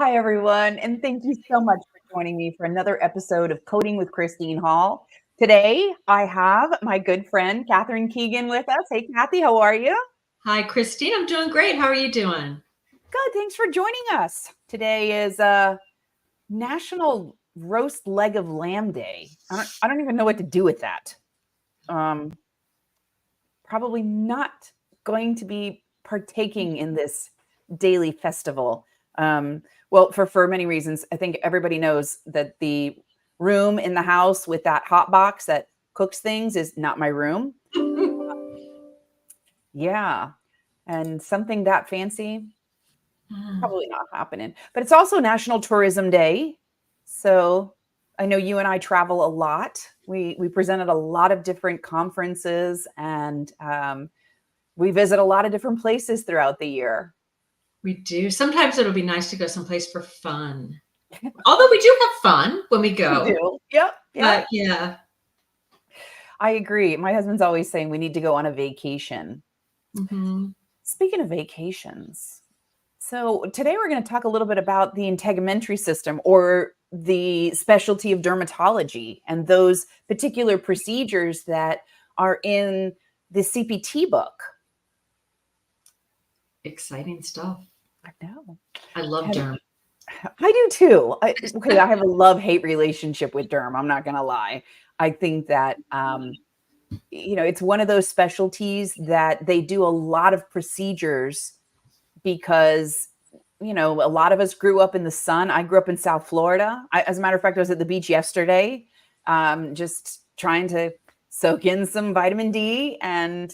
Hi, everyone, and thank you so much for joining me for another episode of Coding with Christine Hall. Today, I have my good friend, Keegan with us. Hey, Kathy, how are you? Hi, Christine. I'm doing great. How are you doing? Good, thanks for joining us. Today is National Roast Leg of Lamb Day. I don't even know what to do with that. Probably not going to be partaking in this daily festival. Well, for many reasons. I think everybody knows that the room in the house with that hot box that cooks things is not my room. Yeah. And something that fancy, probably not happening. But it's also National Tourism Day. So I know you and I travel a lot. We presented a lot of different conferences and we visit a lot of different places throughout the year. We do. Sometimes it'll be nice to go someplace for fun. Although we do have fun when we go. We do. Yep. But yeah. I agree. My husband's always saying we need to go on a vacation. Mm-hmm. Speaking of vacations, so today we're going to talk a little bit about the integumentary system, or the specialty of dermatology, and those particular procedures that are in the CPT book. Exciting stuff. I know. I love derm. I do too. I have a love-hate relationship with derm. I'm not going to lie. I think that, it's one of those specialties that they do a lot of procedures because, a lot of us grew up in the sun. I grew up in South Florida. As a matter of fact, I was at the beach yesterday, just trying to soak in some vitamin D. And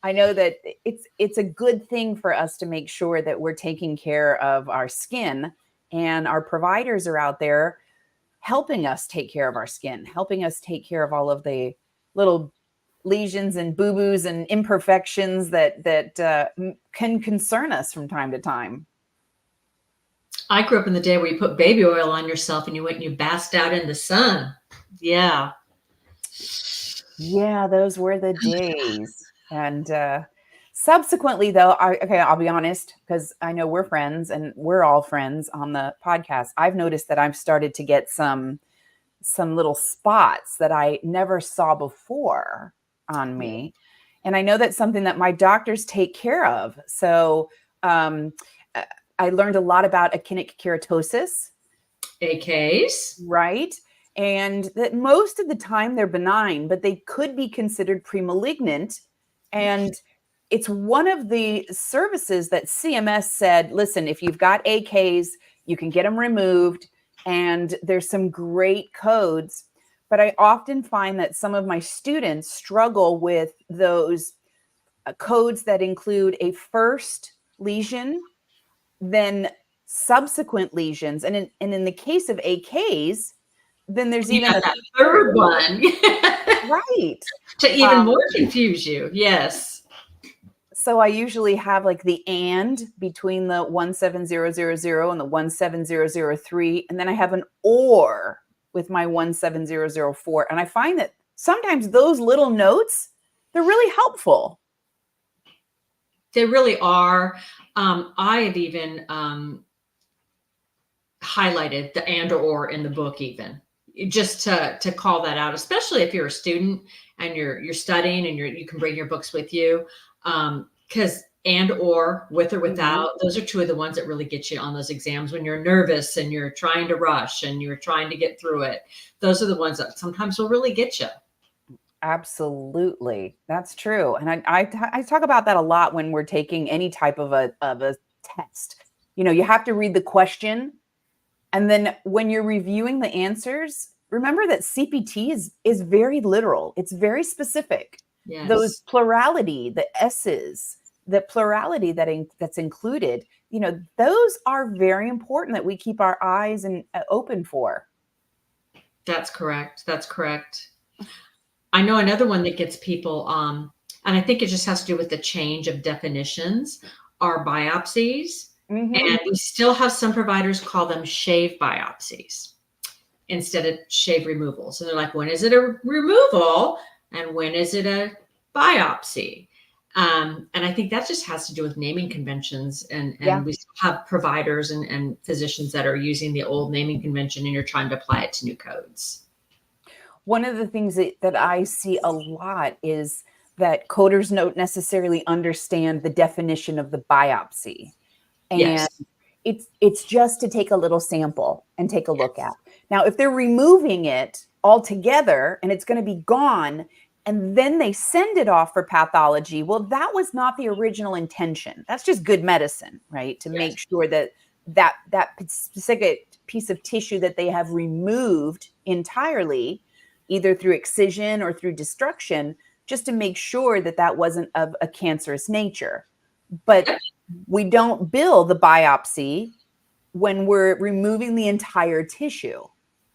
I know that it's a good thing for us to make sure that we're taking care of our skin, and our providers are out there helping us take care of our skin, helping us take care of all of the little lesions and boo-boos and imperfections that can concern us from time to time. I grew up in the day where you put baby oil on yourself and you went and you basked out in the sun. Yeah. Yeah, those were the days. And subsequently, though, I'll be honest, because I know we're friends and we're all friends on the podcast. I've noticed that I've started to get some little spots that I never saw before on me. And I know that's something that my doctors take care of. So I learned a lot about actinic keratosis. AKs. Right. And that most of the time they're benign, but they could be considered pre-malignant. And it's one of the services that CMS said, listen, if you've got AKs, you can get them removed. And there's some great codes. But I often find that some of my students struggle with those codes that include a first lesion, then subsequent lesions. And in the case of AKs, then there's even a third one. Right. To even more confuse you. Yes. So I usually have like the and between the 17000 and the 17003. And then I have an or with my 17004. And I find that sometimes those little notes, they're really helpful. They really are. I have even highlighted the and or in the book, even just to call that out, especially if you're a student and you're studying and you can bring your books with you. Because and or with or without, those are two of the ones that really get you on those exams when you're nervous and you're trying to rush and you're trying to get through it. Those are the ones that sometimes will really get you. Absolutely. That's true. And I talk about that a lot when we're taking any type of a test. You have to read the question. And then when you're reviewing the answers, remember that CPT is very literal. It's very specific. Yes. Those plurality, the S's, the plurality that's included, those are very important that we keep our eyes open for. That's correct. That's correct. I know another one that gets people, and I think it just has to do with the change of definitions, are biopsies. Mm-hmm. And we still have some providers call them shave biopsies instead of shave removal. So they're like, when is it a removal and when is it a biopsy? And I think that just has to do with naming conventions. Yeah. And we still have providers and physicians that are using the old naming convention, and you're trying to apply it to new codes. One of the things that I see a lot is that coders don't necessarily understand the definition of the biopsy. And Yes. it's just to take a little sample and take a look at. Now, if they're removing it altogether and it's going to be gone, and then they send it off for pathology, well, that was not the original intention. That's just good medicine, right? To Yes. make sure that that specific piece of tissue that they have removed entirely, either through excision or through destruction, just to make sure that that wasn't of a cancerous nature. But Yep. we don't bill the biopsy when we're removing the entire tissue,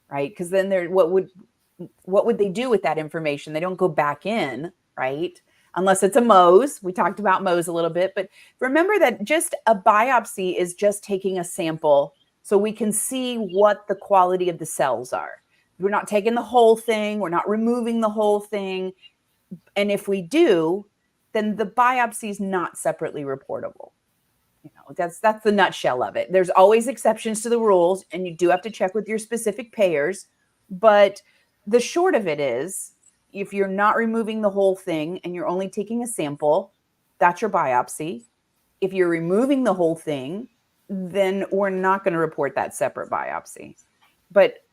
right? Because then what would they do with that information? They don't go back in, right? Unless it's a Mohs. We talked about Mohs a little bit, but remember that just a biopsy is just taking a sample so we can see what the quality of the cells are. We're not taking the whole thing, we're not removing the whole thing. And if we do, then the biopsy is not separately reportable. That's the nutshell of it. There's always exceptions to the rules, and you do have to check with your specific payers. But the short of it is, if you're not removing the whole thing and you're only taking a sample, that's your biopsy. If you're removing the whole thing, then we're not going to report that separate biopsy. But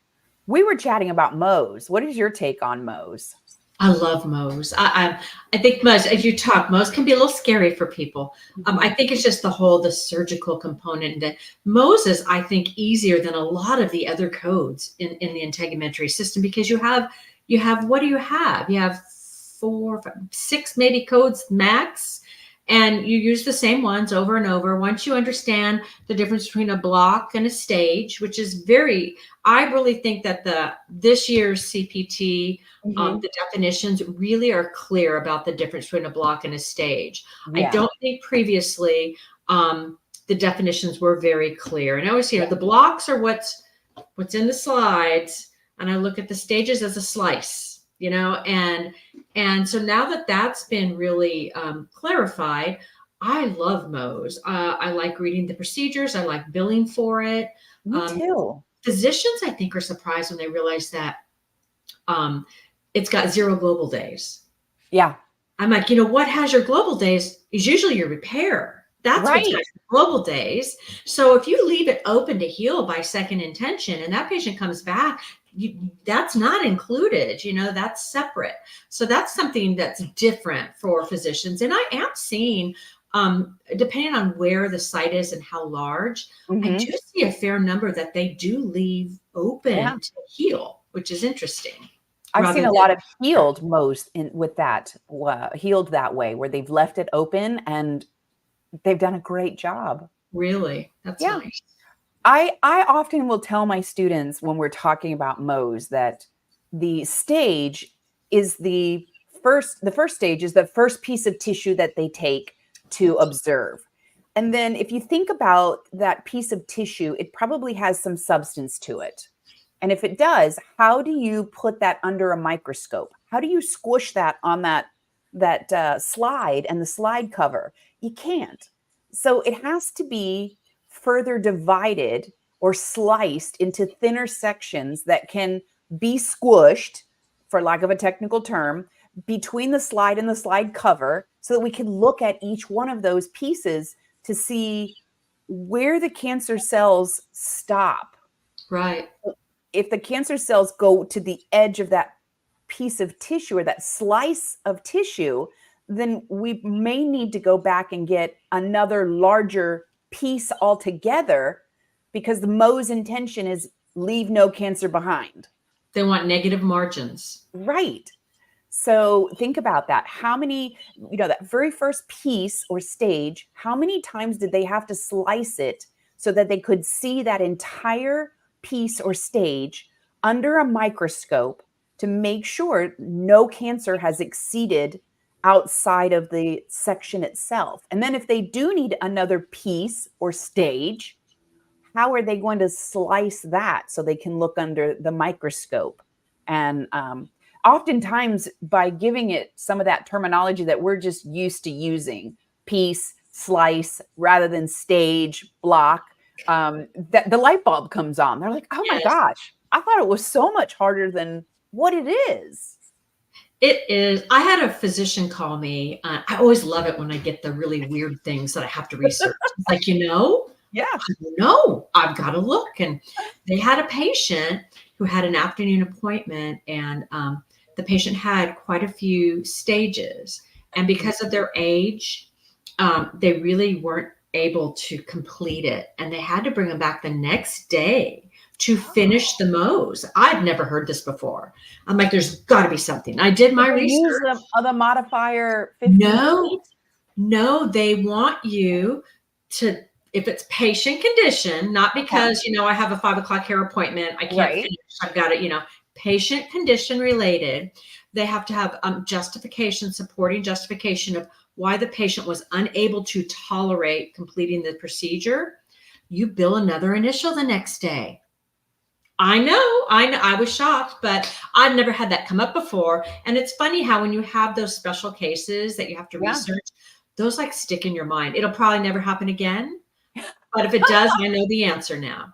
we were chatting about Mohs. What is your take on Mohs? I love Mohs. I think Mohs, as you talk, Mohs can be a little scary for people. I think it's just the surgical component. That Mohs is, I think, easier than a lot of the other codes in the integumentary system, because you have what do you have? You have 4, 5, 6 maybe codes max, and you use the same ones over and over. Once you understand the difference between a block and a stage, which is I really think that this year's CPT, Mm-hmm. the definitions really are clear about the difference between a block and a stage. I Yeah. don't think previously the definitions were very clear. And I always, Yeah. the blocks are what's in the slides, and I look at the stages as a slice, and so now that that's been really clarified, I love Mohs. I like reading the procedures. I like billing for it. Me Um, too. Physicians, I think, are surprised when they realize that um, it's got 0 global days. Yeah. I'm like, what has your global days is usually your repair. That's what's got Right. your global days. So if you leave it open to heal by second intention and that patient comes back, that's not included, that's separate. So that's something that's different for physicians. And I am seeing, depending on where the site is and how large, I Mm-hmm. do see a fair number that they do leave Yeah. open to heal, which is interesting. I've Rather seen a than lot of healed Mohs in with that healed that way, where they've left it open and they've done a great job. really, that's Yeah. nice. I often will tell my students when we're talking about Mohs that the stage is the first stage is the first piece of tissue that they take to observe. And then if you think about that piece of tissue, it probably has some substance to it. And if it does, how do you put that under a microscope? How do you squish that on that slide and the slide cover? You can't. So it has to be further divided or sliced into thinner sections that can be squished, for lack of a technical term, between the slide and the slide cover, so that we can look at each one of those pieces to see where the cancer cells stop. Right. If the cancer cells go to the edge of that piece of tissue or that slice of tissue, then we may need to go back and get another larger piece altogether, because the Mohs intention is leave no cancer behind. They want negative margins. Right. So think about that. How many, that very first piece or stage, how many times did they have to slice it so that they could see that entire piece or stage under a microscope to make sure no cancer has exceeded outside of the section itself? And then if they do need another piece or stage, how are they going to slice that so they can look under the microscope? And oftentimes by giving it some of that terminology that we're just used to using, piece, slice, rather than stage, block, that the light bulb comes on. They're like, oh my Yes. gosh, I thought it was so much harder than what it is. It is. I had a physician call me. I always love it when I get the really weird things that I have to research. It's like, Yeah. no, I've got to look. And they had a patient who had an afternoon appointment, and the patient had quite a few stages. And because of their age, they really weren't able to complete it. And they had to bring them back the next day to finish the Mohs. I've never heard this before. I'm like, there's got to be something. I did my They research. use the modifier 58. No, they want you to, if it's patient condition, not because, I have a 5 o'clock hair appointment, I can't Right. finish, I've got it, patient condition related. They have to have justification, supporting justification of why the patient was unable to tolerate completing the procedure. You bill another initial the next day. I know, I was shocked, but I've never had that come up before. And it's funny how when you have those special cases that you have to research, those like stick in your mind. It'll probably never happen again. But if it does, I know the answer now.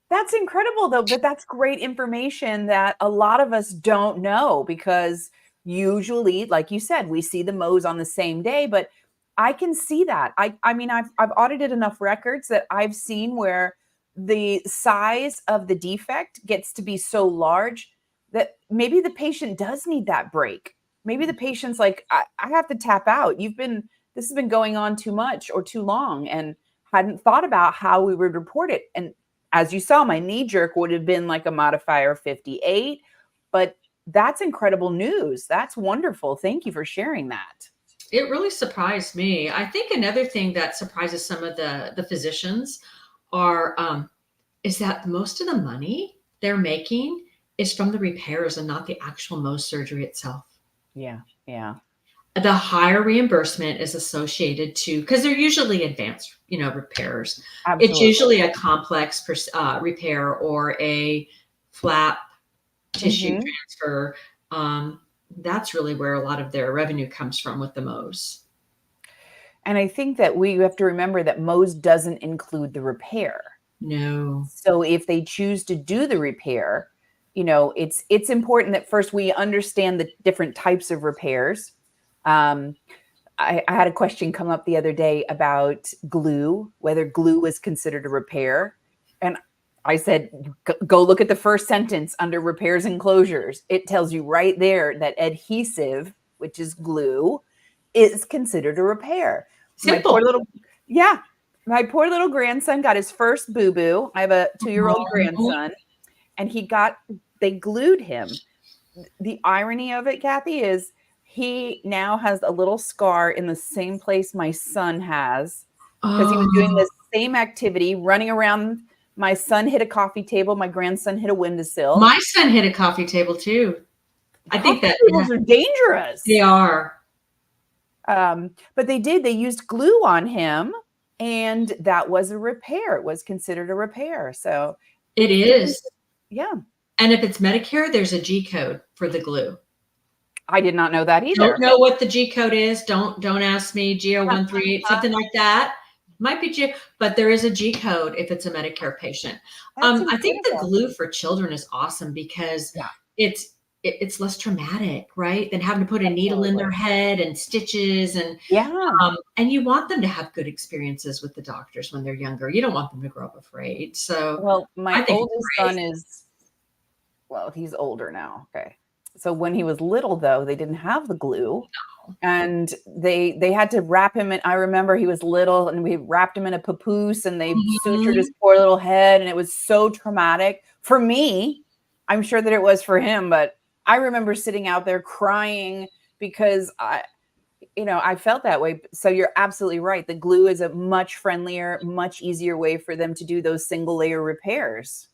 That's incredible, though, but that's great information that a lot of us don't know, because usually, like you said, we see the Mohs on the same day, but I can see that. I mean, I've audited enough records that I've seen where the size of the defect gets to be so large that maybe the patient does need that break. Maybe the patient's like, I have to tap out. This has been going on too much or too long, and hadn't thought about how we would report it. And as you saw, my knee jerk would have been like a modifier 58, but that's incredible news. That's wonderful. Thank you for sharing that. It really surprised me. I think another thing that surprises some of the physicians is that most of the money they're making is from the repairs and not the actual Mohs surgery itself. Yeah. Yeah. The higher reimbursement is associated to, because they're usually advanced, repairs. Absolutely. It's usually a complex repair or a flap tissue transfer. That's really where a lot of their revenue comes from with the Mohs. And I think that we have to remember that Mohs doesn't include the repair. No. So if they choose to do the repair, it's important that first we understand the different types of repairs. I had a question come up the other day about glue, whether glue is considered a repair. And I said, go look at the first sentence under repairs and closures. It tells you right there that adhesive, which is glue, is considered a repair. Simple. My poor little grandson got his first boo-boo. I have a 2-year-old grandson, and they glued him. The irony of it, Kathy, is he now has a little scar in the same place my son has, because he was doing the same activity, running around. My son hit a coffee table. My grandson hit a windowsill. My son hit a coffee table too. I think that tables are dangerous. They are. But they used glue on him, and that was a repair. It was considered a repair. So it is. Yeah. And if it's Medicare, there's a G code for the glue. I did not know that either. Don't know what the G code is. Don't ask me. GO138, something like that. Might be G, but there is a G code if it's a Medicare patient. I think the glue for children is awesome because it's less traumatic, right? Than having to put a needle in their head and stitches and you want them to have good experiences with the doctors when they're younger. You don't want them to grow up afraid. So my oldest son he's older now. Okay. So when he was little, though, they didn't have the glue. No. And they had to wrap him in. I remember he was little, and we wrapped him in a papoose, and they sutured his poor little head, and it was so traumatic for me. I'm sure that it was for him, but I remember sitting out there crying because I felt that way. So you're absolutely right. The glue is a much friendlier, much easier way for them to do those single layer repairs.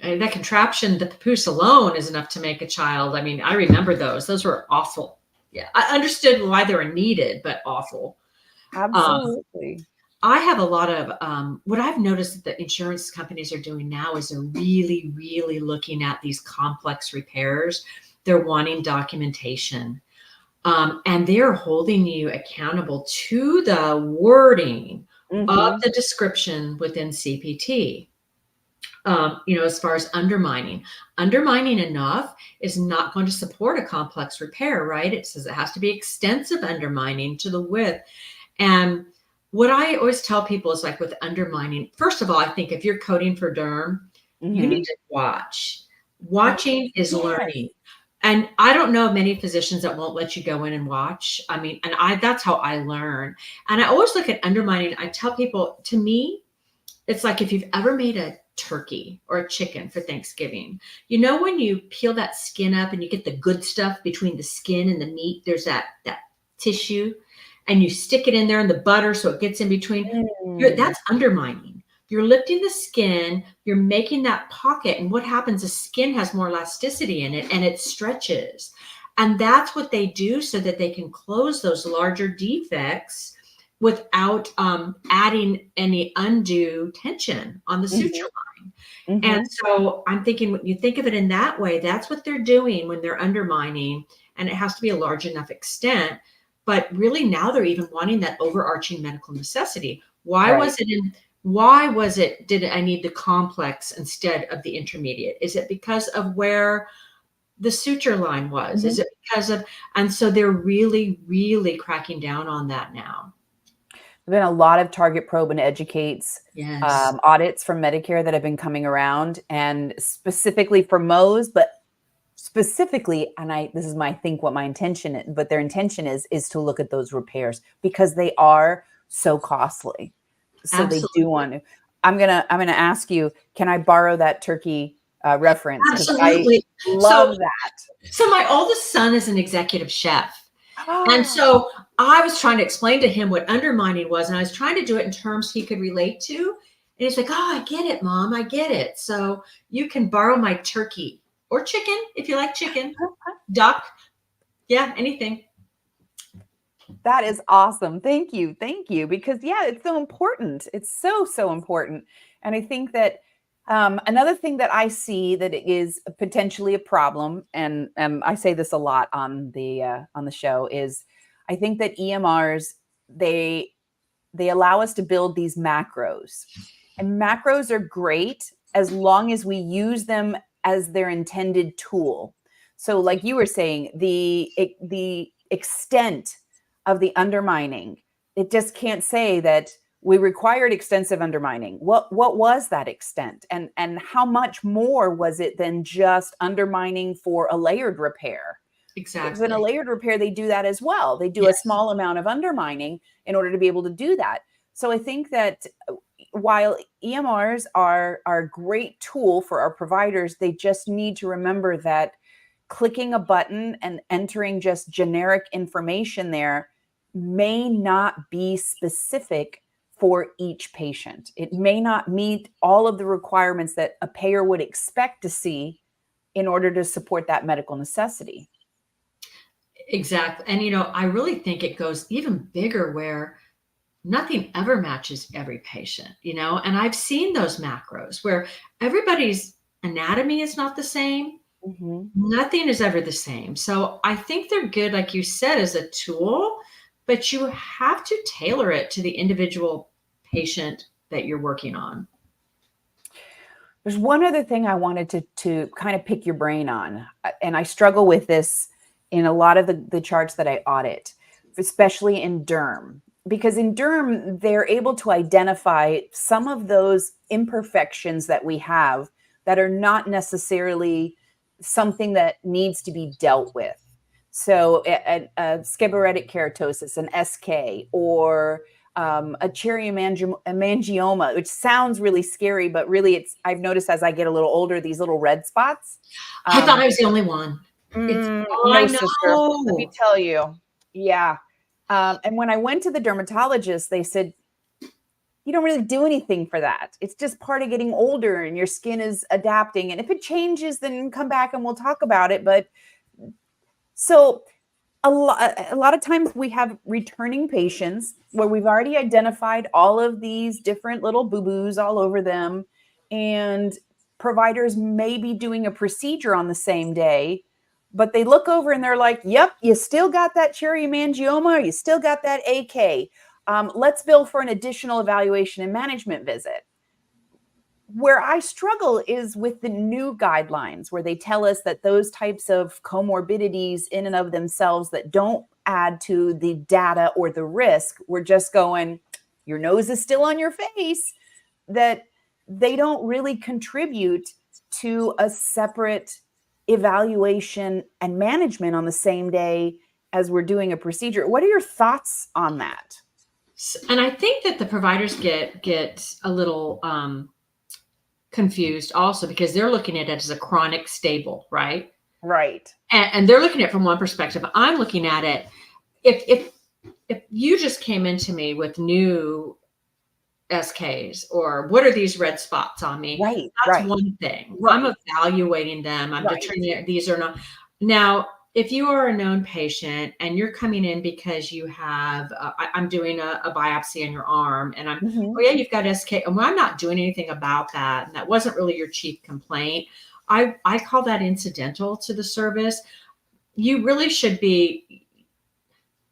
And that contraption, the papoose alone is enough to make a child. I mean, I remember those. Those were awful. Yeah. I understood why they were needed, but awful. Absolutely. I have a lot of, what I've noticed that the insurance companies are doing now is they're really, really looking at these complex repairs They're wanting documentation. And they're holding you accountable to the wording of the description within CPT. As far as undermining enough is not going to support a complex repair, right? It says it has to be extensive undermining to the width. And what I always tell people is like with undermining, first of all, I think if you're coding for derm, you need to watch. Watching is learning. And I don't know of many physicians that won't let you go in and watch. I mean, that's how I learn. And I always look at undermining. I tell people, to me, it's like if you've ever made a turkey or a chicken for Thanksgiving, when you peel that skin up and you get the good stuff between the skin and the meat, there's that tissue, and you stick it in there in the butter so it gets in between. That's undermining. You're lifting the skin, you're making that pocket, and what happens, the skin has more elasticity in it and it stretches. And that's what they do so that they can close those larger defects without adding any undue tension on the suture line. And so I'm thinking, when you think of it in that way, that's what they're doing when they're undermining, and it has to be a large enough extent. But really now they're even wanting that overarching medical necessity. Why did I need the complex instead of the intermediate? Is it because of where the suture line was? Is it because of, and so they're really, really cracking down on that now. There's been a lot of Target Probe and Educates audits from Medicare that have been coming around, and specifically for Mohs, but specifically, and this is what my intention is, but their intention is to look at those repairs because they are so costly. So Absolutely. They do want to. I'm gonna ask you, can I borrow that turkey reference? Absolutely. I love that. So my oldest son is an executive chef. And so I was trying to explain to him what undermining was, and I was trying to do it in terms he could relate to. And he's like, "Oh, I get it, Mom. I get it. So you can borrow my turkey or chicken if you like chicken, duck, anything." That is awesome. Thank you. Because it's so important. It's so important. And I think that another thing that I see that is potentially a problem, and I say this a lot on the show, is I think that EMRs, they allow us to build these macros, and macros are great as long as we use them as their intended tool. So, like you were saying, the extent of the undermining, it just can't say that we required extensive undermining. What was that extent? And how much more was it than just undermining for a layered repair? Exactly. In a layered repair, they do that as well. They do a small amount of undermining in order to be able to do that. So I think that while EMRs are a great tool for our providers, they just need to remember that clicking a button and entering just generic information there may not be specific for each patient. It may not meet all of the requirements that a payer would expect to see in order to support that medical necessity. Exactly. And, I really think it goes even bigger where nothing ever matches every patient, and I've seen those macros where everybody's anatomy is not the same. Nothing is ever the same. So I think they're good, like you said, as a tool, but you have to tailor it to the individual patient that you're working on. There's one other thing I wanted to kind of pick your brain on, and I struggle with this in a lot of the charts that I audit, especially in derm, because in derm, they're able to identify some of those imperfections that we have that are not necessarily something that needs to be dealt with. So a seborrheic keratosis, an SK, or a cherry hemangioma, which sounds really scary, but really I've noticed as I get a little older, these little red spots. I thought I was the only one. No, sister, let me tell you. Yeah. And when I went to the dermatologist, they said, you don't really do anything for that. It's just part of getting older and your skin is adapting. And if it changes, then come back and we'll talk about it. But so a lot of times we have returning patients where we've already identified all of these different little boo-boos all over them. And providers may be doing a procedure on the same day, but they look over and they're like, yep, you still got that cheriomangioma, or you still got that AK. Let's bill for an additional evaluation and management visit. Where I struggle is with the new guidelines where they tell us that those types of comorbidities in and of themselves that don't add to the data or the risk, we're just going, your nose is still on your face, that they don't really contribute to a separate evaluation and management on the same day as we're doing a procedure. What are your thoughts on that? And I think that the providers get a little confused also because they're looking at it as a chronic stable, right? Right. And they're looking at it from one perspective. I'm looking at it, if you just came into me with new SKs or what are these red spots on me? Right. That's Right. one thing. Right. I'm evaluating them. I'm Right. determining these are not. Now, if you are a known patient and you're coming in because you have, I'm doing a biopsy on your arm and Mhm. oh yeah, you've got SK. Well, I'm not doing anything about that. And that wasn't really your chief complaint. I call that incidental to the service. You really should be,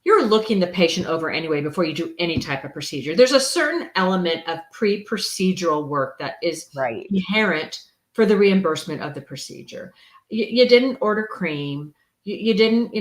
you're looking the patient over anyway before you do any type of procedure. There's a certain element of pre-procedural work that is Right. inherent for the reimbursement of the procedure. You didn't order cream. You didn't,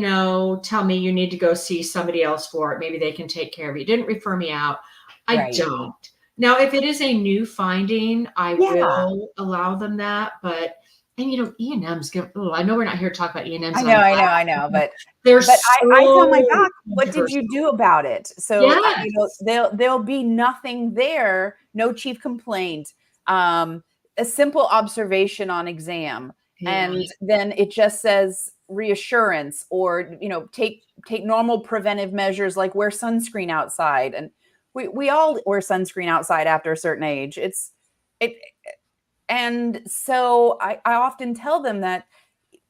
tell me you need to go see somebody else for it. Maybe they can take care of it. You didn't refer me out. I Right. don't. Now, if it is a new finding, I Yeah. will allow them that. But, and E&M's, I know we're not here to talk about E&M's. I know, but they're I tell my so doc, what did you do about it? So Yes. there'll be nothing there, no chief complaint, a simple observation on exam, Yeah. and then it just says reassurance, or take normal preventive measures like wear sunscreen outside, and we all wear sunscreen outside after a certain age. It and so I often tell them that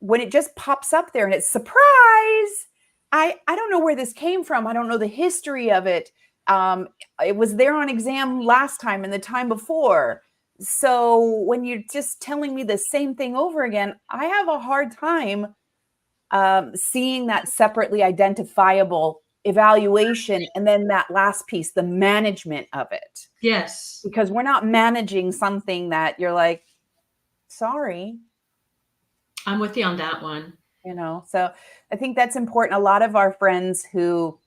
when it just pops up there and it's surprise, I don't know where this came from. I don't know the history of it. It was there on exam last time and the time before. So when you're just telling me the same thing over again, I have a hard time seeing that separately identifiable evaluation, and then that last piece, the management of it. Yes. Because we're not managing something that you're like, sorry, I'm with you on that one. So I think that's important. A lot of our friends who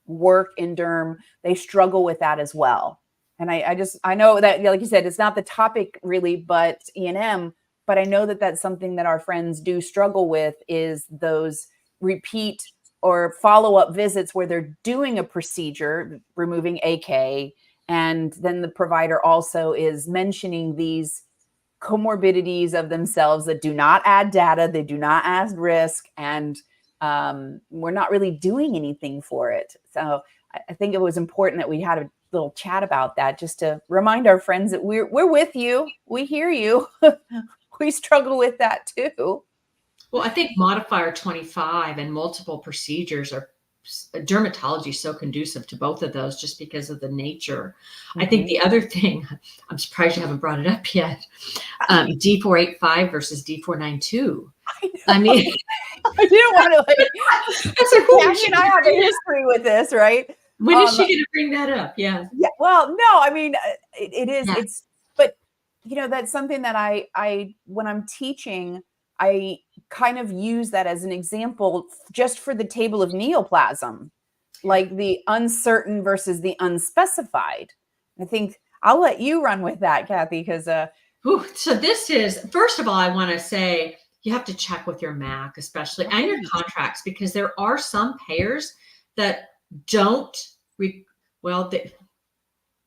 work in derm, they struggle with that as well. And I know that, like you said, it's not the topic really, but E&M, but I know that that's something that our friends do struggle with, is those repeat or follow-up visits where they're doing a procedure, removing AK, and then the provider also is mentioning these comorbidities of themselves that do not add data, they do not add risk, and we're not really doing anything for it. So I think it was important that we had a little chat about that, just to remind our friends that we're with you, we hear you, we struggle with that too. Well, I think modifier 25 and multiple procedures are dermatology is so conducive to both of those just because of the nature. I think the other thing, I'm surprised you haven't brought it up yet, D485 versus D492. I mean, I didn't want to Jackie and I have a history with this, right? When is she going to bring that up? Yeah. Yeah. Well, no, I mean, it is, Yeah. but that's something that I, when I'm teaching, I kind of use that as an example just for the table of neoplasm, like the uncertain versus the unspecified. I think I'll let you run with that, Kathy, because so this is, first of all, I want to say you have to check with your MAC, especially, and your contracts, because there are some payers that don't, the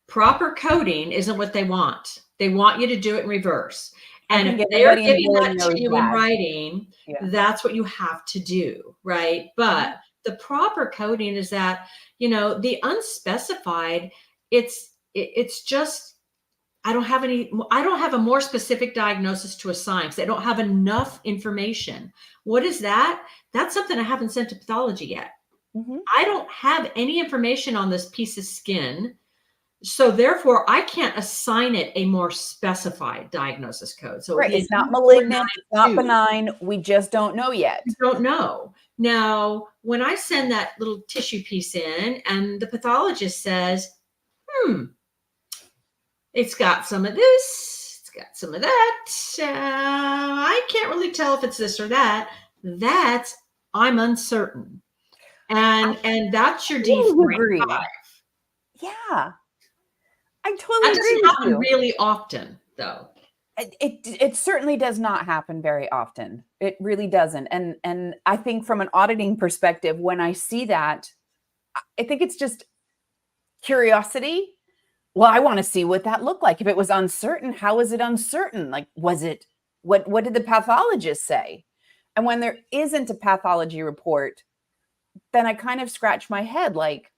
proper coding isn't what they want. They want you to do it in reverse. And if they're giving that to you in writing, that's what you have to do, right? But the proper coding is that, the unspecified, it's just, I don't have a more specific diagnosis to assign because I don't have enough information. What is that? That's something I haven't sent to pathology yet. I don't have any information on this piece of skin So therefore, I can't assign it a more specified diagnosis code. So Right. in It's not malignant, it's not 492, benign. We just don't know yet. we don't know. Now, when I send that little tissue piece in and the pathologist says, it's got some of this, it's got some of that. I can't really tell if it's this or that. That's, I'm uncertain. And that's your Totally D4 agree. Yeah, I That totally agree doesn't with happen you. really often, though. It certainly does not happen very often. It really doesn't. And I think from an auditing perspective, when I see that, I think it's just curiosity. Well, I want to see what that looked like. If it was uncertain, how was it uncertain? Like, was it what did the pathologist say? And when there isn't a pathology report, then I kind of scratch my head like,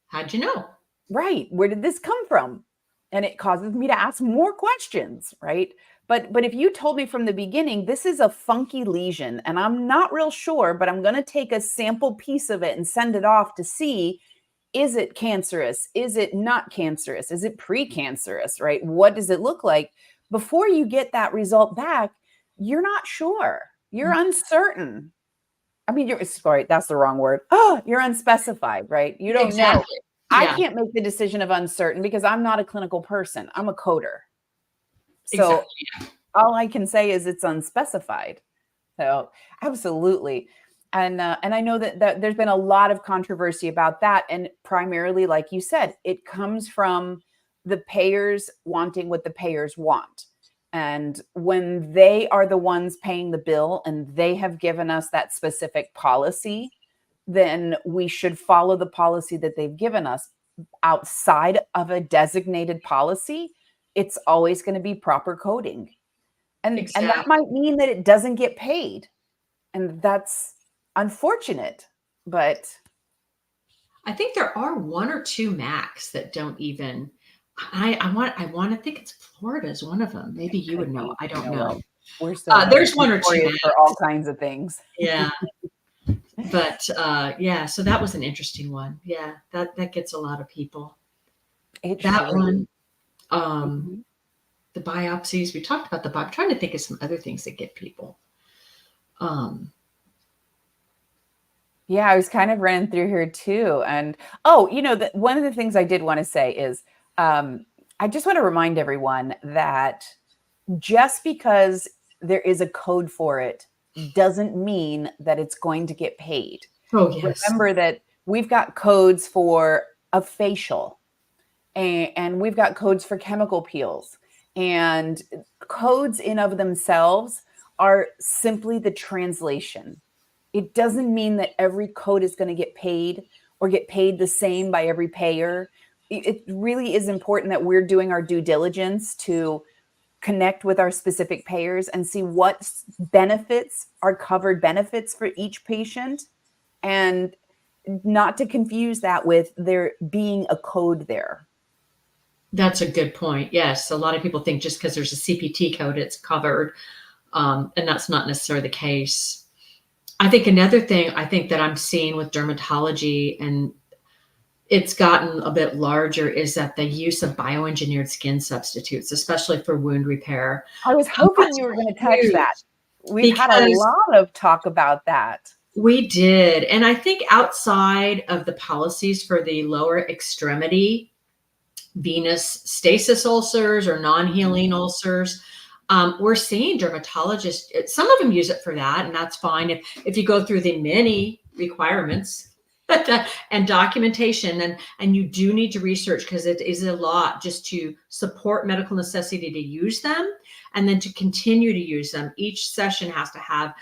How'd you know? right, where did this come from? And it causes me to ask more questions, right? But if you told me from the beginning this is a funky lesion and I'm not real sure, but I'm going to take a sample piece of it and send it off to see, is it cancerous? Is it not cancerous? Is it precancerous, right? What does it look like? Before you get that result back, you're not sure. You're uncertain. I mean, you're sorry, that's the wrong word. Oh, you're unspecified, right? You don't know. Exactly. I Yeah, can't make the decision of uncertain because I'm not a clinical person. I'm a coder. So exactly. all I can say is it's unspecified. So absolutely. And I know that there's been a lot of controversy about that. And primarily, like you said, it comes from the payers wanting what the payers want. And when they are the ones paying the bill and they have given us that specific policy, then we should follow the policy that they've given us. Outside of a designated policy, it's always going to be proper coding. And that Exactly. might mean that it doesn't get paid. And that's unfortunate, but I think there are one or two MACs that don't even. I want to think it's Florida is one of them. Maybe it you could would know. be. I You don't know what? know. We're so There's one or two notorious for all MACs. kinds of things. Yeah, but yeah. So that was an interesting one. Yeah, that gets a lot of people. It That sure one. is. Um, Mhm. the biopsies. We talked about the biopsy. I'm trying to think of some other things that get people. Um, Yeah, I was kind of running through here too. And oh, one of the things I did want to say is I just want to remind everyone that just because there is a code for it doesn't mean that it's going to get paid. oh yes. Remember that we've got codes for a facial, and we've got codes for chemical peels, and codes in of themselves are simply the translation. It doesn't mean that every code is going to get paid or get paid the same by every payer. It really is important that we're doing our due diligence to connect with our specific payers and see what benefits are covered benefits for each patient, and not to confuse that with there being a code there. That's a good point. Yes, a lot of people think just because there's a CPT code, it's covered, and that's not necessarily the case. I think another thing I think that I'm seeing with dermatology, and it's gotten a bit larger, is that the use of bioengineered skin substitutes, especially for wound repair. I was hoping That's you were going to touch huge that. We've had a because lot of talk about that. we did, and I think outside of the policies for the lower extremity venous stasis ulcers or non-healing ulcers. We're seeing dermatologists, some of them use it for that, and that's fine. If you go through the many requirements and documentation, and you do need to research because it is a lot just to support medical necessity to use them and then to continue to use them. Each session has to have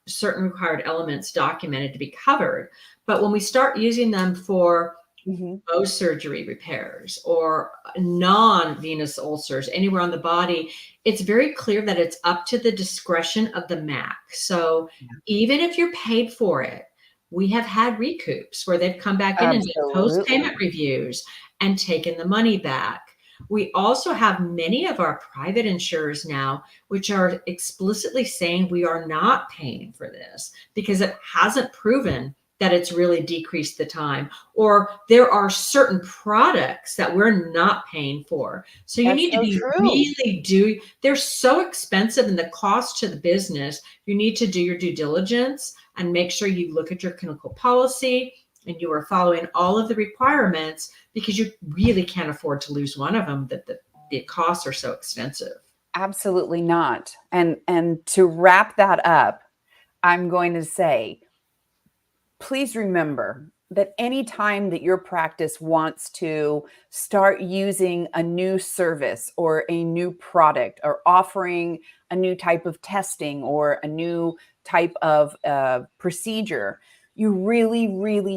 certain required elements documented to be covered. But when we start using them for Mhm. Mohs surgery repairs or non-venous ulcers anywhere on the body, it's very clear that it's up to the discretion of the MAC. So even if you're paid for it, we have had recoups where they've come back in and done Absolutely. post-payment reviews and taken the money back. We also have many of our private insurers now, which are explicitly saying we are not paying for this because it hasn't proven that it's really decreased the time. Or there are certain products that we're not paying for. So you That's need to so be true. really they're so expensive, and the cost to the business, you need to do your due diligence and make sure you look at your clinical policy and you are following all of the requirements, because you really can't afford to lose one of them, that the costs are so extensive. Absolutely not. And to wrap that up, I'm going to say, please remember that any time that your practice wants to start using a new service or a new product, or offering a new type of testing or a new type of procedure, you really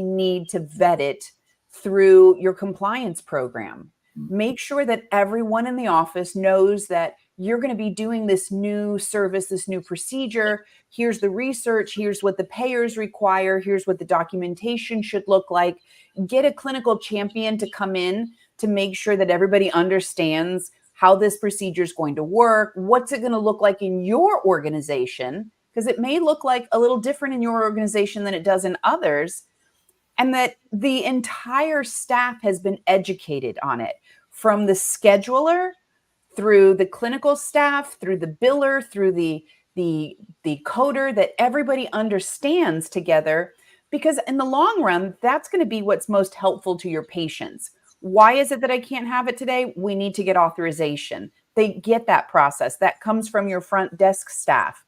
need to vet it through your compliance program. Make sure that everyone in the office knows that you're going to be doing this new service, this new procedure. Here's the research, here's what the payers require, here's what the documentation should look like. Get a clinical champion to come in to make sure that everybody understands how this procedure is going to work. What's it going to look like in your organization? Because it may look like a little different in your organization than it does in others. And that the entire staff has been educated on it, from the scheduler through the clinical staff, through the biller, through the coder, that everybody understands together. Because in the long run, that's going to be what's most helpful to your patients. Why is it that I can't have it today? We need to get authorization. They get that process. That comes from your front desk staff.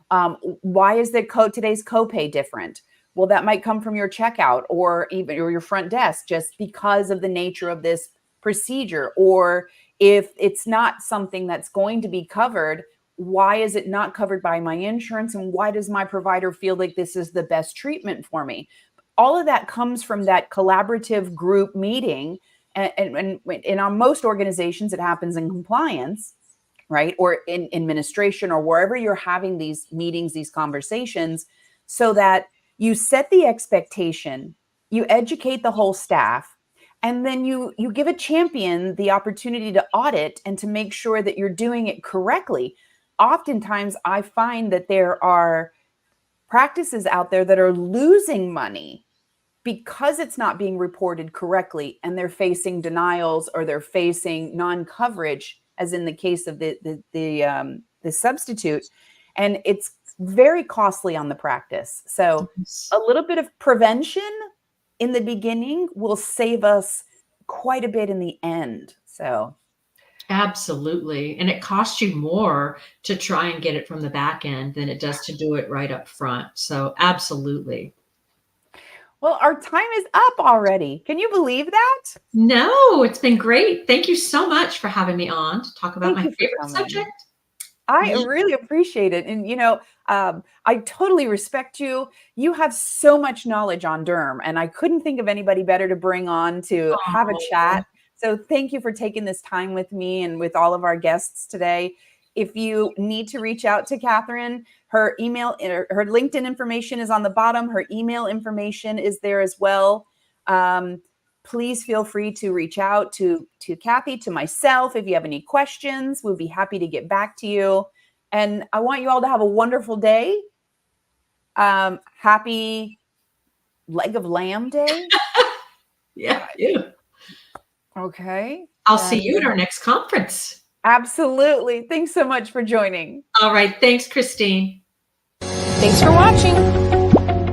Why is today's copay different? Well, that might come from your checkout or your front desk, just because of the nature of this procedure. Or if it's not something that's going to be covered, why is it not covered by my insurance? And why does my provider feel like this is the best treatment for me? All of that comes from that collaborative group meeting. And in our most organizations, it happens in compliance, right? Or in administration, or wherever you're having these meetings, these conversations, so that you set the expectation, you educate the whole staff, and then you give a champion the opportunity to audit and to make sure that you're doing it correctly. Oftentimes, I find that there are practices out there that are losing money because it's not being reported correctly, and they're facing denials, or they're facing non-coverage, as in the case of the substitute, and it's very costly on the practice. So a little bit of prevention in the beginning will save us quite a bit in the end. So Absolutely. And it costs you more to try and get it from the back end than it does to do it right up front. So absolutely. well, our time is up already. Can you believe that? No, it's been great. Thank you so much for having me on to talk about Thank my you for favorite coming. subject. I Yeah. really appreciate it. And, I totally respect you. You have so much knowledge on derm, and I couldn't think of anybody better to bring on to have a Oh, chat. So thank you for taking this time with me and with all of our guests today. If you need to reach out to Catherine, her her LinkedIn information is on the bottom. Her email information is there as well. Um, please feel free to reach out to Kathy, to myself. If you have any questions, we'll be happy to get back to you. And I want you all to have a wonderful day. Happy Leg of Lamb Day. yeah. Yeah. Okay. I'll see And you at our next conference. absolutely. Thanks so much for joining. All right. Thanks, Christine. Thanks for watching.